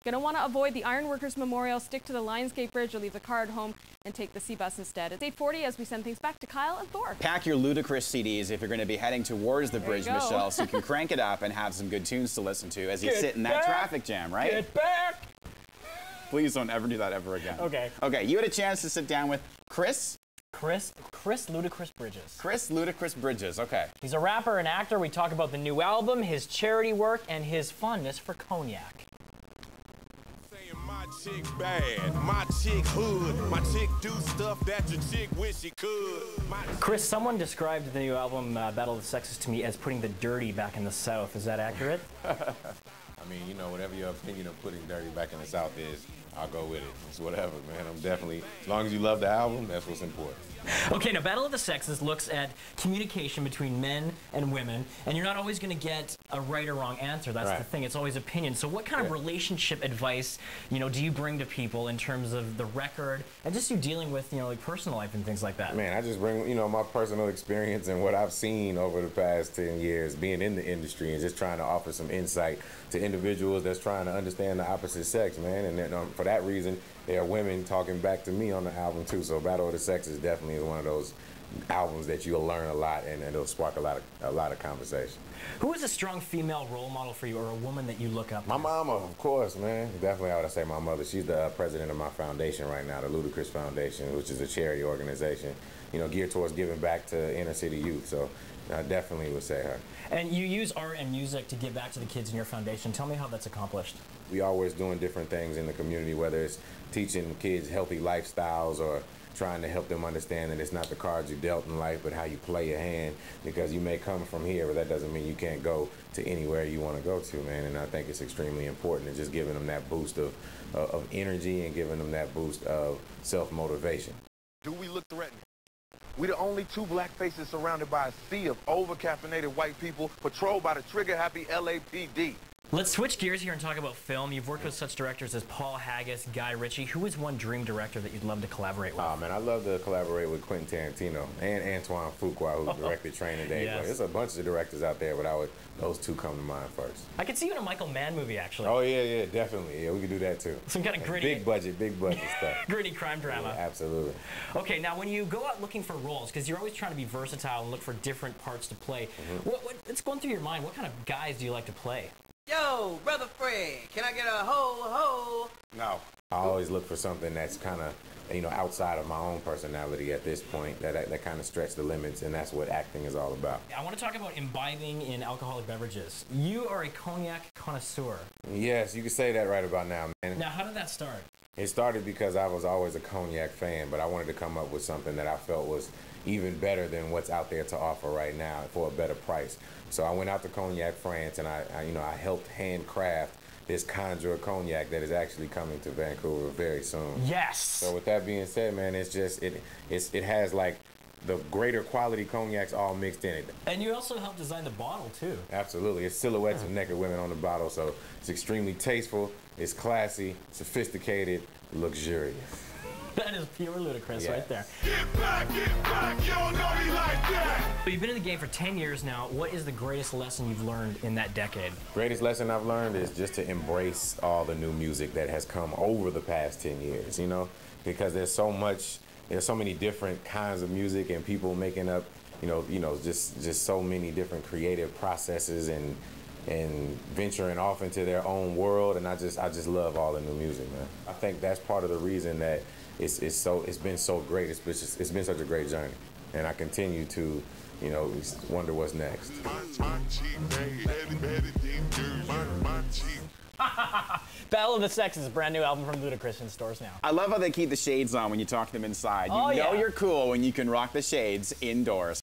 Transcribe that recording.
Going to want to avoid the Ironworkers Memorial, stick to the Lionsgate Bridge, or leave the car at home and take the C-Bus instead. It's 8:40 as we send things back to Kyle and Thor. Pack your Ludacris CDs if you're going to be heading towards the bridge, Michelle, so you can crank it up and have some good tunes to listen to as you sit in that traffic jam, right? Get back! Please don't ever do that ever again. Okay. Okay, you had a chance to sit down with Chris Ludacris Bridges. Chris Ludacris Bridges, okay. He's a rapper and actor. We talk about the new album, his charity work, and his fondness for cognac. Saying my chick bad, my chick hood, my chick do stuff that your chick wish she could. Chris, someone described the new album, Battle of the Sexes, to me as putting the dirty back in the South. Is that accurate? I mean, you know, whatever your opinion of putting dirty back in the South is, I'll go with it. It's whatever, man. I'm definitely, as long as you love the album, that's what's important. Okay, now Battle of the Sexes looks at communication between men and women, and you're not always going to get a right or wrong answer. That's the thing. It's always opinion. So what kind of relationship advice, you know, do you bring to people in terms of the record and just you dealing with, you know, like personal life and things like that? Man, I just bring, you know, my personal experience and what I've seen over the past 10 years being in the industry and just trying to offer some insight to individuals that's trying to understand the opposite sex, man. And then, for that reason, there are women talking back to me on the album too. So Battle of the Sexes definitely is one of those albums that you'll learn a lot and it'll spark a lot of conversation. Who is a strong female role model for you, or a woman that you look up to? My mama, of course, man. Definitely, I would say my mother. She's the president of my foundation right now, the Ludacris Foundation, which is a charity organization, you know, geared towards giving back to inner city youth. So I definitely would say her. And you use art and music to give back to the kids in your foundation. Tell me how that's accomplished. We always doing different things in the community, whether it's teaching kids healthy lifestyles or trying to help them understand that it's not the cards you dealt in life, but how you play your hand, because you may come from here, but that doesn't mean you can't go to anywhere you want to go to, man. And I think it's extremely important and just giving them that boost of energy and giving them that boost of self-motivation. Do we look threatening? We the only two black faces surrounded by a sea of over-caffeinated white people patrolled by the trigger-happy LAPD. Let's switch gears here and talk about film. You've worked with such directors as Paul Haggis, Guy Ritchie. Who is one dream director that you'd love to collaborate with? Oh, man, I'd love to collaborate with Quentin Tarantino and Antoine Fuqua, who directed Training Day. Yes. There's a bunch of directors out there, but those two come to mind first. I could see you in a Michael Mann movie, actually. Oh, yeah, definitely. Yeah, we could do that, too. Some kind of gritty... Big budget stuff. Gritty crime drama. Yeah, absolutely. Okay, now when you go out looking for roles, because you're always trying to be versatile and look for different parts to play, what's going through your mind? What kind of guys do you like to play? Yo, Brother Fred, can I get a ho? No. I always look for something that's kind of, you know, outside of my own personality at this point, that kind of stretch the limits, and that's what acting is all about. I want to talk about imbibing in alcoholic beverages. You are a cognac connoisseur. Yes, you can say that right about now, man. Now, how did that start? It started because I was always a cognac fan, but I wanted to come up with something that I felt was even better than what's out there to offer right now for a better price. So I went out to Cognac, France, and I helped handcraft this Conjure cognac that is actually coming to Vancouver very soon. Yes. So with that being said, man, it's just it has like the greater quality cognacs all mixed in it. And you also helped design the bottle too. Absolutely. It's silhouettes of naked women on the bottle, so it's extremely tasteful, it's classy, sophisticated, luxurious. That is pure Ludacris right there. Get back, you don't know me like that. You've been in the game for 10 years now. What is the greatest lesson you've learned in that decade? Greatest lesson I've learned is just to embrace all the new music that has come over the past 10 years, you know, because there's so many different kinds of music and people making up, you know, just so many different creative processes and venturing off into their own world, and I just love all the new music, man. I think that's part of the reason that it's been so great. It's been such a great journey, and I continue to, you know, wonder what's next. Battle of the Sexes, a brand new album from Ludacris in stores now. I love how they keep the shades on when you talk to them inside. You know you're cool when you can rock the shades indoors.